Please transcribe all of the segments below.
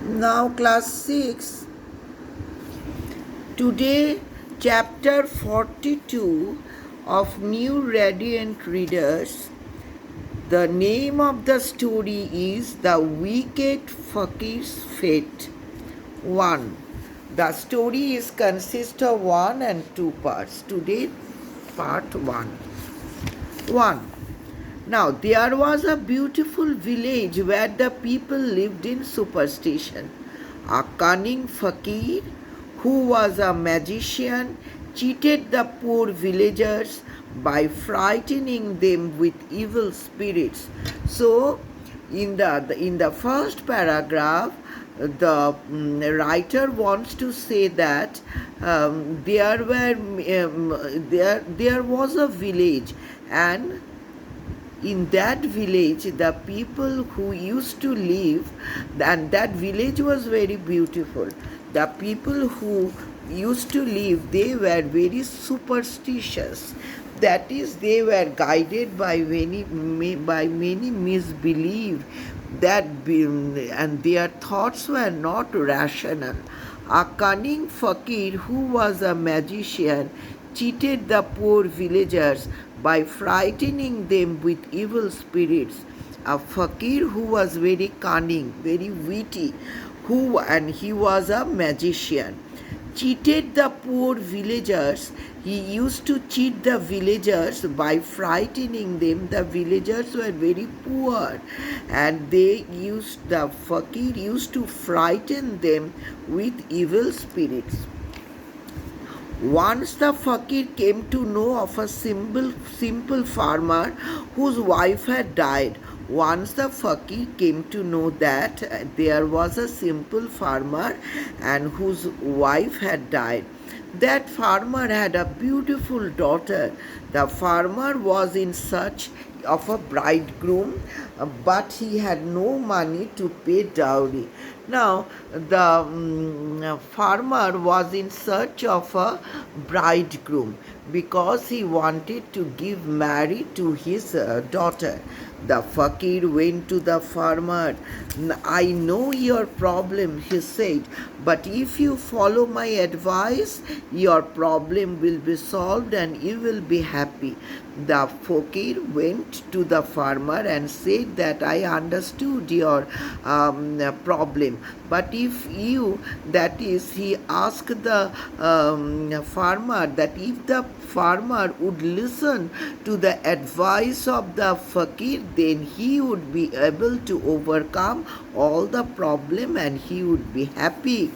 Now, class 6, today, chapter 42 of New Radiant Readers. The name of the story is The Wicked Fakir's Fate. 1. The story is consists of 1 and 2 parts. Today, part 1. 1. Now, there was a beautiful village where the people lived in superstition. A cunning fakir, who was a magician, cheated the poor villagers by frightening them with evil spirits. So, in the first paragraph, the writer wants to say that there was a village, and in that village the people who used to live, and that village was very beautiful. The people who used to live, they were very superstitious. That is, they were guided by many misbelief, and their thoughts were not rational. A cunning fakir, who was a magician, cheated the poor villagers by frightening them with evil spirits. A fakir who was very cunning, very witty, and he was a magician, cheated the poor villagers. He used to cheat the villagers by frightening them. The villagers were very poor, and the fakir used to frighten them with evil spirits. Once the fakir came to know of a simple farmer whose wife had died. Once the fakir came to know that there was a simple farmer and whose wife had died. That farmer had a beautiful daughter. The farmer was in search of a bridegroom, but he had no money to pay dowry. Now, the farmer was in search of a bridegroom because he wanted to give marriage to his daughter. The fakir went to the farmer. I know your problem, he said, but if you follow my advice, your problem will be solved and you will be happy. The fakir went to the farmer and said that I understood your problem, but if you, that is, he asked the farmer that if the farmer would listen to the advice of the fakir, then he would be able to overcome all the problem and he would be happy.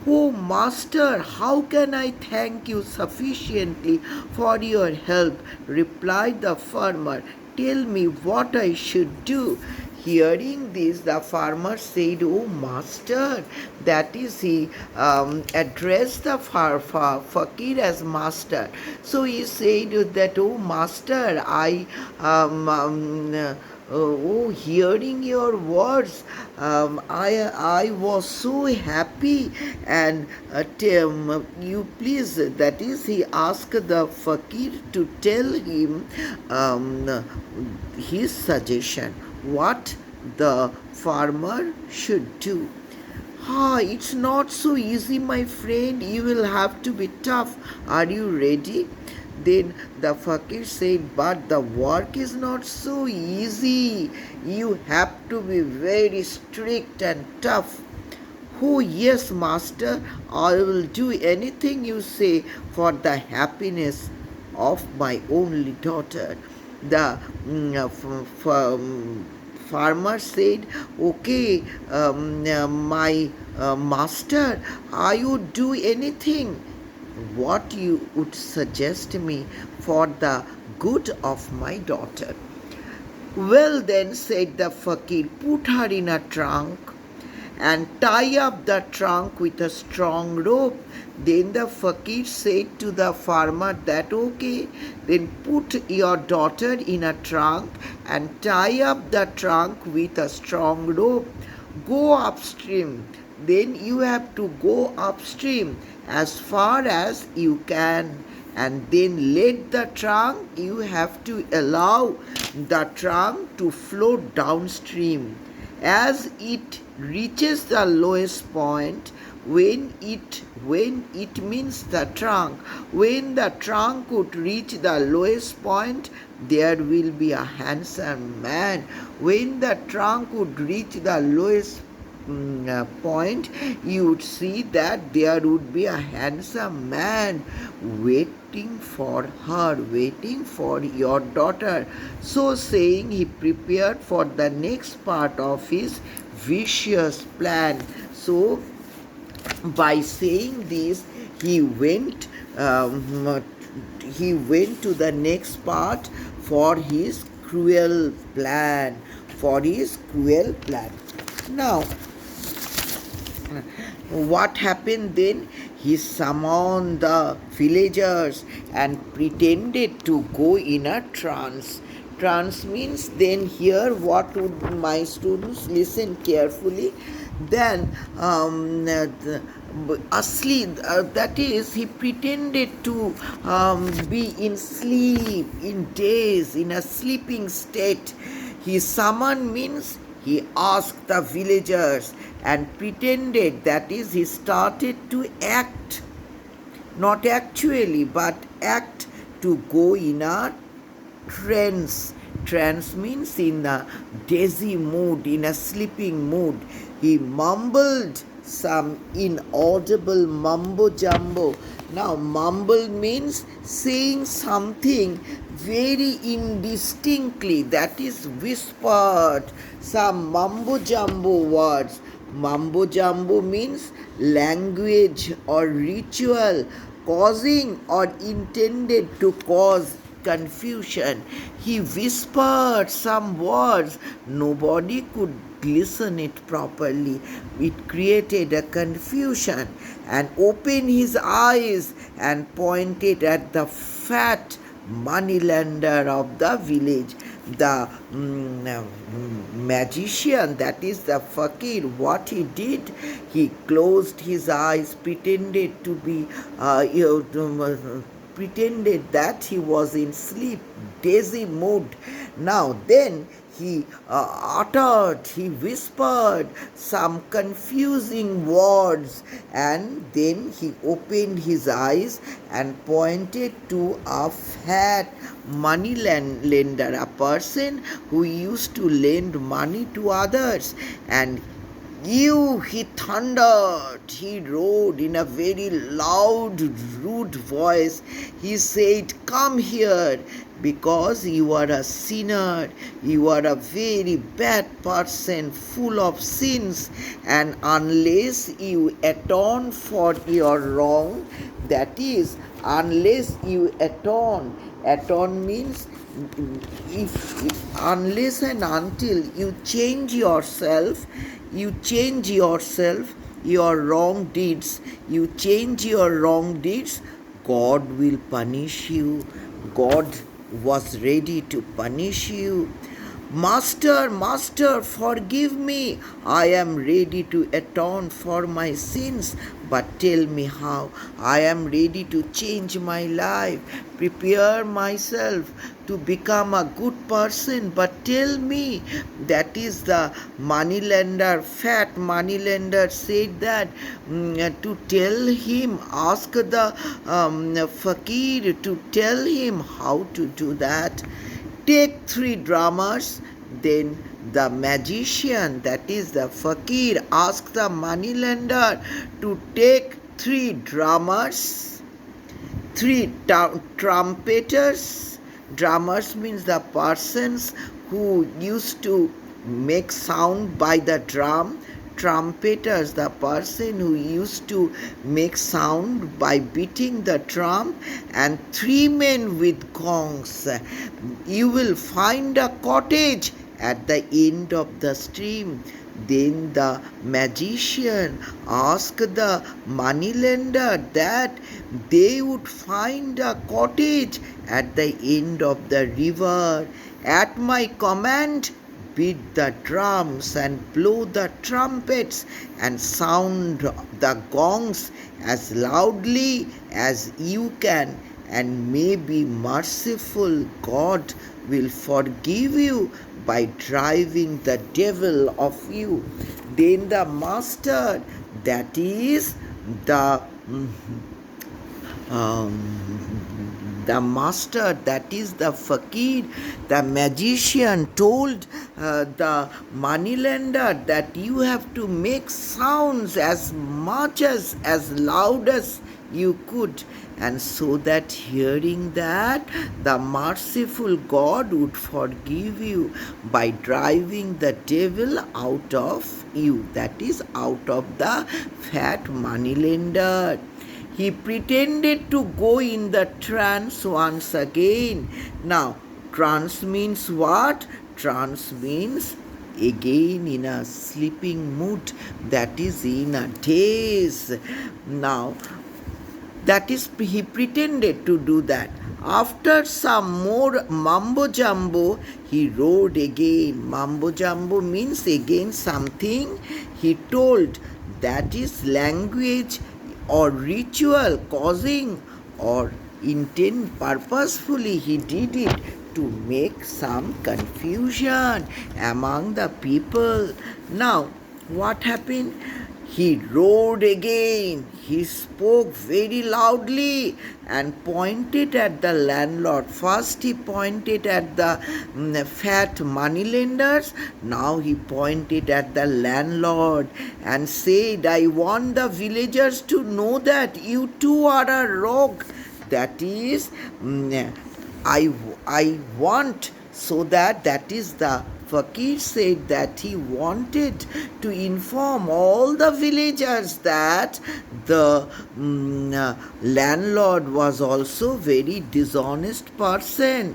Oh, Master, how can I thank you sufficiently for your help? Replied the farmer. Tell me what I should do. Hearing this, the farmer said, Oh, Master, that is, he addressed the fakir as Master. So he said that, Oh, Master, hearing your words, I was so happy, and you please, that is, he asked the fakir to tell him his suggestion, what the farmer should do. It's not so easy, my friend. You will have to be tough. Are you ready? Then the fakir said, but the work is not so easy. You have to be very strict and tough. Oh, yes, master, I will do anything you say for the happiness of my only daughter. The farmer said, Okay, my master, I would do anything what you would suggest me for the good of my daughter. Well, then, said the fakir, put her in a trunk and tie up the trunk with a strong rope. Then the fakir said to the farmer that, okay, then put your daughter in a trunk and tie up the trunk with a strong rope. Go upstream. Then you have to go upstream as far as you can, and then let the trunk, you have to allow the trunk to float downstream. As it reaches the lowest point, when it means the trunk, when the trunk would reach the lowest point, there will be a handsome man. When the trunk would reach the lowest point, you would see that there would be a handsome man waiting for her, waiting for your daughter. So saying, he prepared for the next part of his vicious plan. So by saying this, he went he went to the next part for his cruel plan, for his cruel plan. Now, what happened then? He summoned the villagers and pretended to go in a trance. Trance means, then here what would my students listen carefully? Then asleep, that is, he pretended to be in sleep, in daze, in a sleeping state. He summoned means he asked the villagers and pretended, that is, he started to act, not actually, but act, to go in a trance. Trance means in a dizzy mood, in a sleeping mood. He mumbled some inaudible mumbo jumbo. Now, mumble means saying something very indistinctly, that is whispered, some mumbo jumbo words. Mumbo jumbo means language or ritual causing or intended to cause confusion. He whispered some words. Nobody could listen it properly. It created a confusion, and opened his eyes and pointed at the fat moneylender of the village. The magician, that is the fakir, what he did, he closed his eyes, pretended to be pretended that he was in sleep, dizzy mood. Now then he whispered some confusing words, and then he opened his eyes and pointed to a fat money lender, a person who used to lend money to others. And you, he thundered, he roared in a very loud, rude voice. He said, come here, because you are a sinner, you are a very bad person, full of sins, and unless you atone for your wrong, that is, unless you atone means unless and until you change yourself, your wrong deeds, you change your wrong deeds, God will punish you. God was ready to punish you. Master, Master, forgive me. I am ready to atone for my sins, but tell me how. I am ready to change my life, prepare myself to become a good person, but tell me. That is the moneylender, fat moneylender said that to tell him, ask the fakir to tell him how to do that. Take 3 drummers. Then the magician, that is the fakir, asked the moneylender to take 3 drummers, 3 trumpeters. Drummers means the persons who used to make sound by the drum. Trumpeters, the person who used to make sound by beating the drum, and 3 men with gongs. You will find a cottage at the end of the stream. Then the magician asked the moneylender that they would find a cottage at the end of the river. At my command, beat the drums and blow the trumpets and sound the gongs as loudly as you can, and may be merciful God will forgive you by driving the devil of you. Then the master, that is the the master, that is the fakir, the magician, told the moneylender that you have to make sounds as much as loud as you could, and so that hearing that, the merciful God would forgive you by driving the devil out of you, that is out of the fat moneylender. He pretended to go in the trance once again. Now, trance means what? Trance means again in a sleeping mood, that is in a daze. Now, that is, he pretended to do that. After some more mumbo jumbo, he roared again. Mumbo jumbo means again something he told, that is language or ritual causing or intent, purposefully he did it to make some confusion among the people. Now, what happened? He roared again. He spoke very loudly and pointed at the landlord. First he pointed at the fat moneylenders. Now he pointed at the landlord and said, I want the villagers to know that you too are a rogue. That is, I want, so that is the Fakir said that he wanted to inform all the villagers that the landlord was also very dishonest person.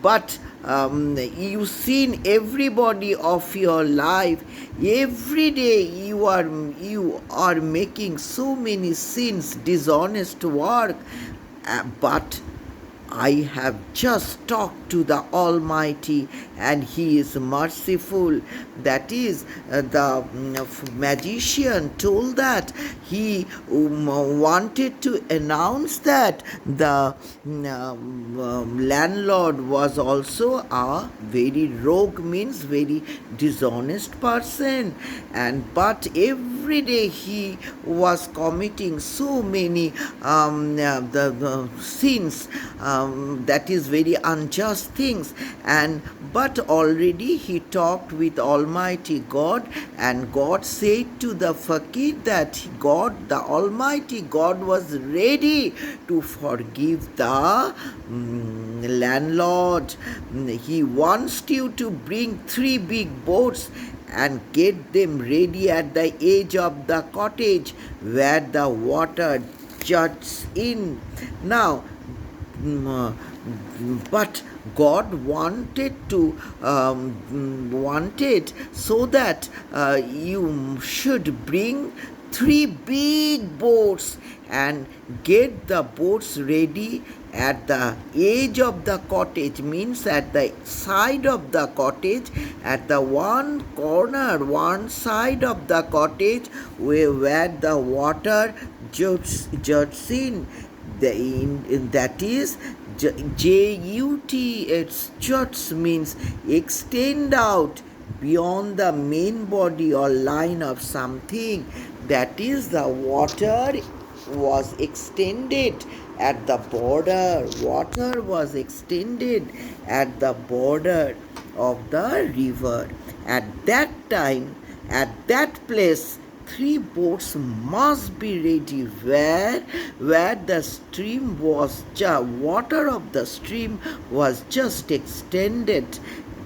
But you've seen everybody of your life, every day you are making so many sins, dishonest work, but I have just talked to the Almighty and He is merciful. That is, the magician told that he wanted to announce that the landlord was also a very rogue, means very dishonest person, and but every day he was committing so many the sins, that is very unjust things, and but already he talked with Almighty God, and God said to the fakir that God, the Almighty God, was ready to forgive the landlord. He wants you to bring 3 big boats and get them ready at the edge of the cottage where the water juts in. Now, but God wanted so that you should bring 3 big boats and get the boats ready at the edge of the cottage, means at the side of the cottage, at the one corner, one side of the cottage where the water juts in. That is J-U-T, its juts means extend out beyond the main body or line of something. That is, the water was extended at the border. Water was extended at the border of the river. At that time, at that place, 3 boats must be ready where the stream was water of the stream was just extended.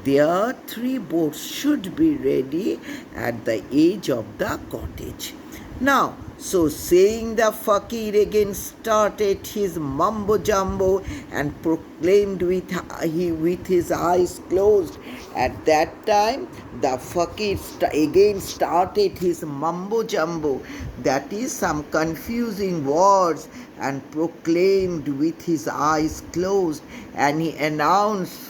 There 3 boats should be ready at the edge of the cottage. Now, so saying, the fakir again started his mumbo jumbo and proclaimed with his eyes closed. At that time, the fakir again started his mumbo jumbo, that is some confusing words, and proclaimed with his eyes closed, and he announced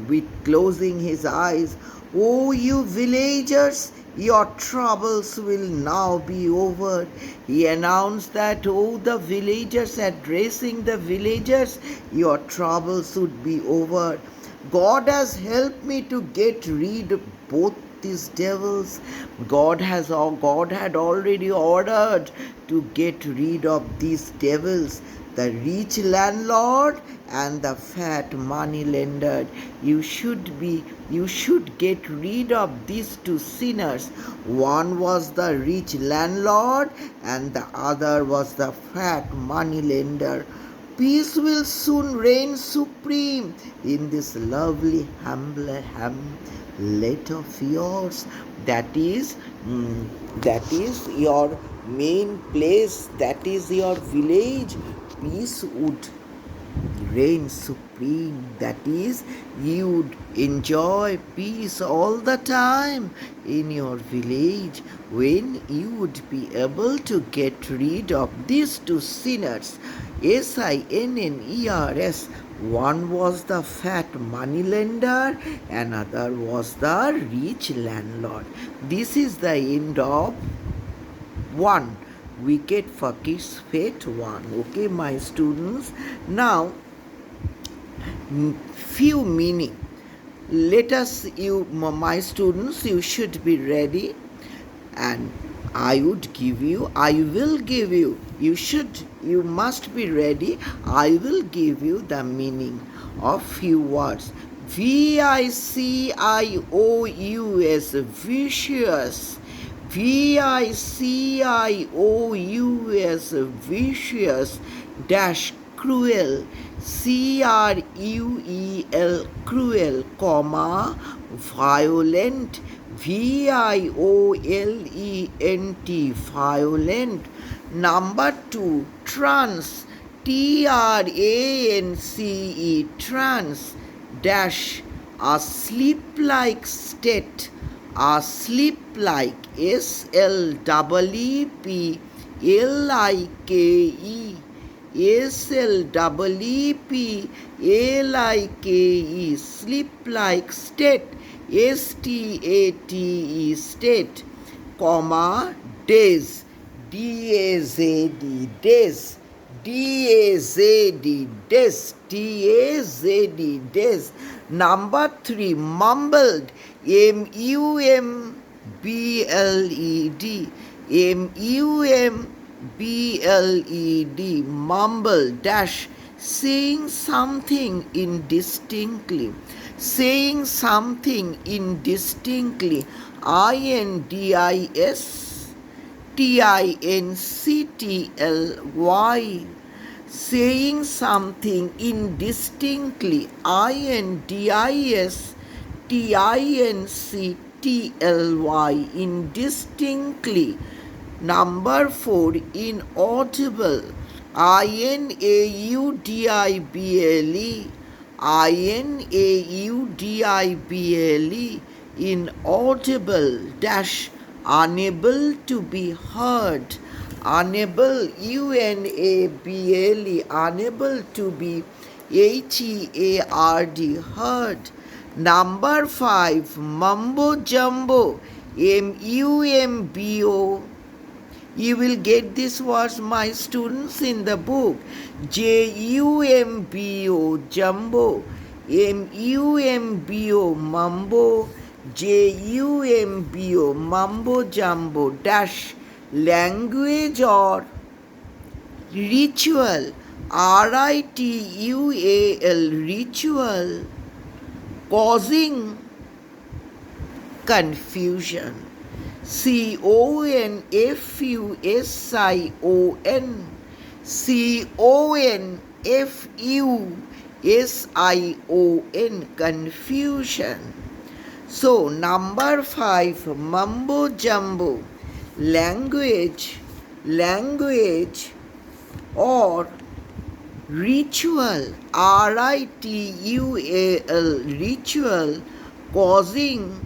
with closing his eyes, O you villagers, your troubles will now be over. He announced that, oh, the villagers, addressing the villagers, your troubles would be over. God has helped me to get rid of both these devils. God had already ordered to get rid of these devils, the rich landlord and the fat money lender. You should get rid of these two sinners. One was the rich landlord and the other was the fat money lender. Peace will soon reign supreme in this lovely hamlet of yours. That is, that is your main place. That is your village. Peace would reign supreme. That is, you'd enjoy peace all the time in your village when you would be able to get rid of these two sinners. Sinners. One was the fat money lender, another was the rich landlord. This is the end of 1. Wicked Fakir's Fate 1. Okay, my students. Now, few meaning. Let us, my students, you should be ready, and I will give you, you must be ready. I will give you the meaning of few words. Vicious, vicious. Vicious, vicious, dash, cruel, cruel, cruel, comma, violent, violent, violent. Number 2, trance, trance, trance, dash, a sleep like state, a sleep like, sleep, sleep, sleep like state, state, state, comma, days, dazed, days, dazed, days, dazed, days. Number 3, mumbled, mumbled, mumbled, mumble, dash, saying something indistinctly, saying something indistinctly, indinctly, saying something indistinctly, indistinctly. Number 4, inaudible, inaudible, inaudible, dash, unable to be heard, unable, unable, unable to be, heard. Number 5, mumbo jumbo, mumbo. You will get these words, my students, in the book. Jumbo, jumbo, mumbo, mumbo, jumbo, mumbo jumbo, dash, language or ritual, ritual, ritual, causing confusion, confusion, confusion, confusion. So, number 5, mumbo jumbo, language, language or ritual, ritual, ritual, causing,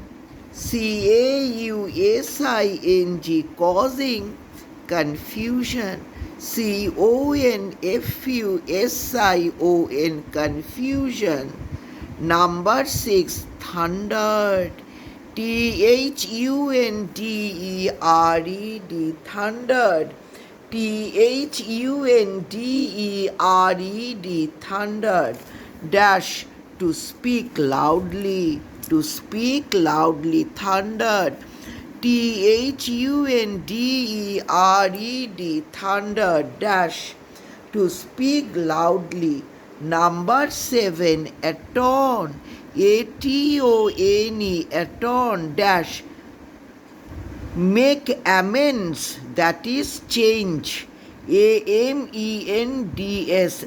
causing, causing confusion, confusion, confusion. Number 6, thundered, thundered, thundered, thundered, thundered, dash, to speak loudly, to speak loudly, thundered, thundered, thundered, dash, to speak loudly. Number 7, atone, atone, atone, dash, make amends, that is change, amends,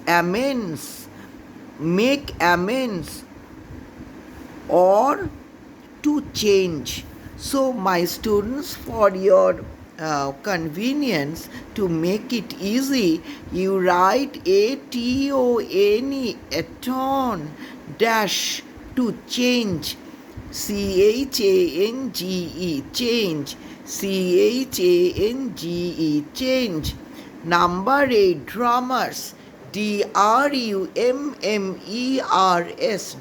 amends, make amends or to change. So my students, for your convenience, to make it easy, you write atone, atone, dash, to change, change, change, change. Number 8, drummers, drummers,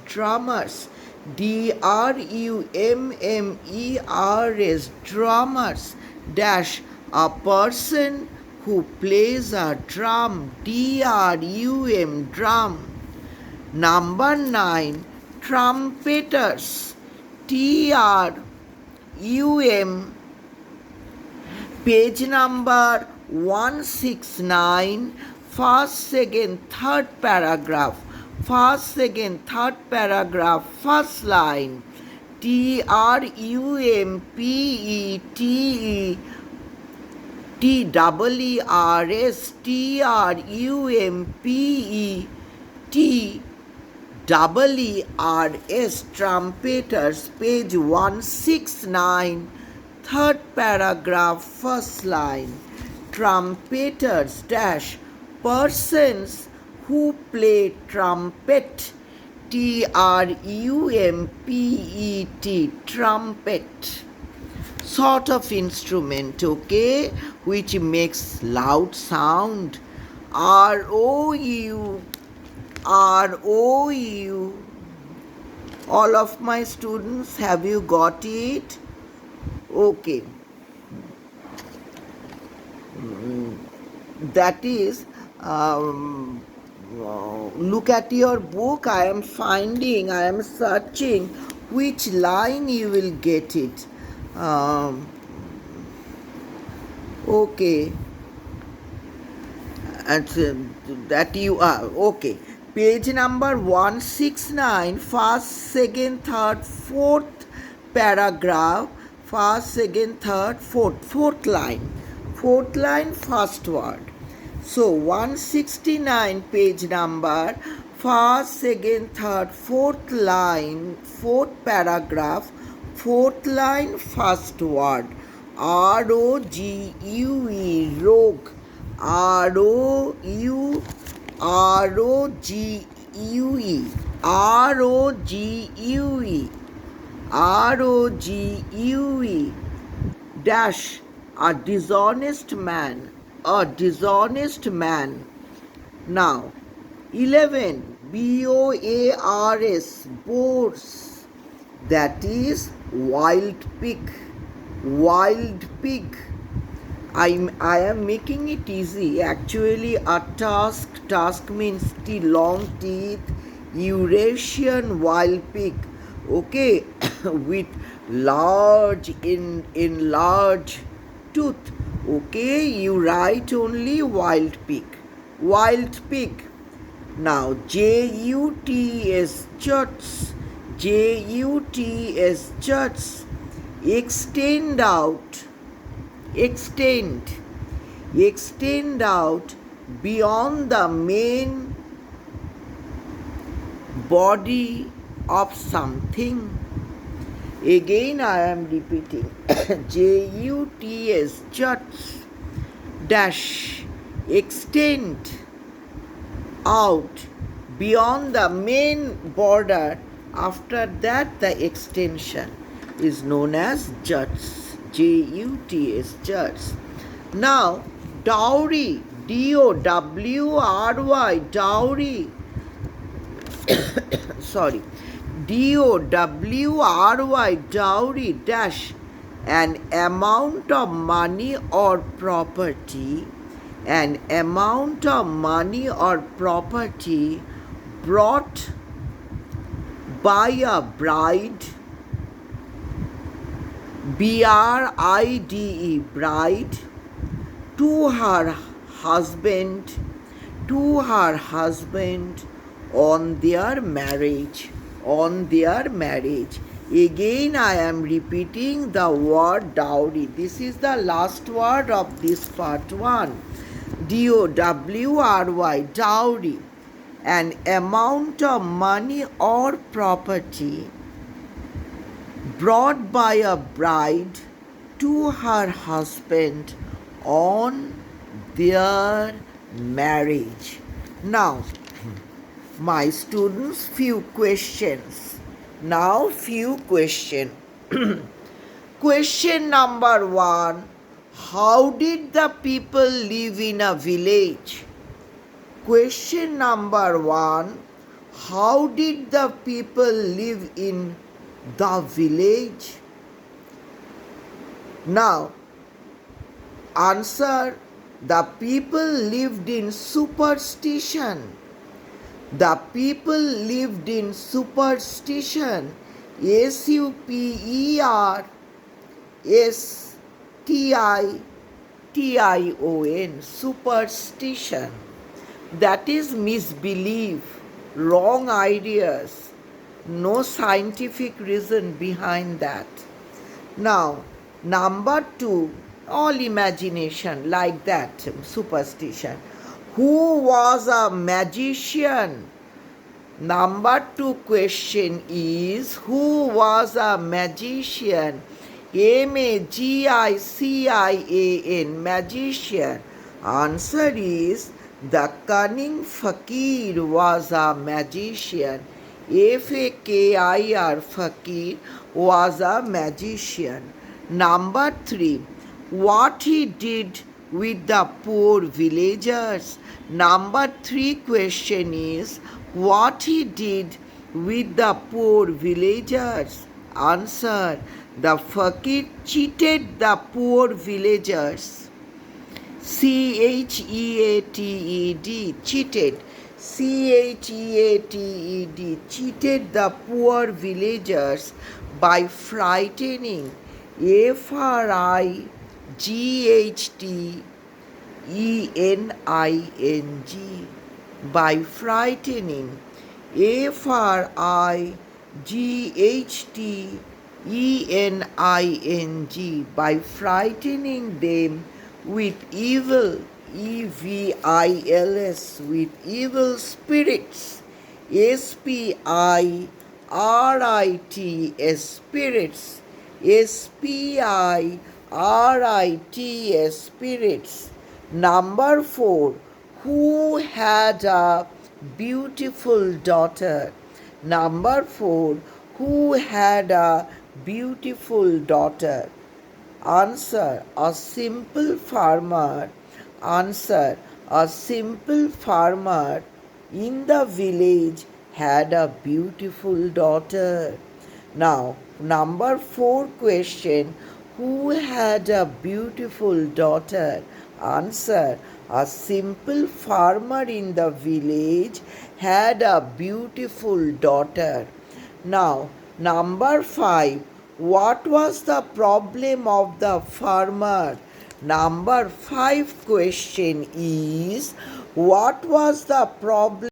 drummers, drummers, drummers, dash, a person who plays a drum, drum. Number 9, trumpeters, trum, page number 169, first, second, third paragraph, first, second, third paragraph, first line, trumpeters, trumpeters, trumpeters, page 169, third paragraph, first line, trumpeters, dash, persons who play trumpet, trumpet, trumpet, sort of instrument, okay, which makes loud sound, ROU, ROU. All of my students, have you got it? Okay. That is, look at your book. I am searching which line you will get it. Okay. And that you are. Okay. Page number 169, first, second, third, fourth paragraph, first, second, third, fourth line, first word. So 169 page number, first, second, third, fourth line, fourth paragraph, fourth line, first word, ROGUE, rogue, ROGUE, ROGUE, dash, a dishonest man, a dishonest man. Now, 11, BOARS, boars, that is wild pig, wild pig. I am making it easy. Actually, a tusk means long teeth, Eurasian wild pig, okay, with large large tooth, okay, you write only wild pig, wild pig. Now, JUTS, juts, JUTS, juts, extend out, extend out beyond the main body of something. Again I am repeating, JUTS, juts, dash, extend out beyond the main border. After that, the extension is known as juts, JUTS, juts. Now, dowry, DOWRY, dowry, sorry, DOWRY, dowry, dash, an amount of money or property, an amount of money or property brought buy a bride, bride, bride, to her husband, to her husband on their marriage, on their marriage. Again I am repeating the word dowry. This is the last word of this part 1. DOWRY, dowry, an amount of money or property brought by a bride to her husband on their marriage. Now, my students, few questions. Now, few questions. Question number 1. How did the people live in a village? Question number 1. How did the people live in the village? Now, answer. The people lived in superstition. The people lived in superstition. SUPERSTITION. Superstition. That is misbelief, wrong ideas, no scientific reason behind that. Now, number 2, all imagination, like that, superstition. Who was a magician? Number 2 question is, who was a magician? MAGICIAN, magician. Answer is, the cunning fakir was a magician. FAKIR, fakir, was a magician. Number 3, what he did with the poor villagers. Number 3 question is, what he did with the poor villagers. Answer, the fakir cheated the poor villagers. CHEATED, cheated. CHEATED, cheated the poor villagers by frightening. FRIGHTENING, by frightening. FRIGHTENING, by frightening them with evil, EVILS, with evil spirits. SPIRITS, spirits. SPIRITS, spirits. Number 4, who had a beautiful daughter. Number 4, who had a beautiful daughter. Answer, a simple farmer. Answer, a simple farmer in the village had a beautiful daughter. Now, number 4 question, who had a beautiful daughter? Answer, a simple farmer in the village had a beautiful daughter. Now, number 5, what was the problem of the farmer? Number 5 question is, what was the problem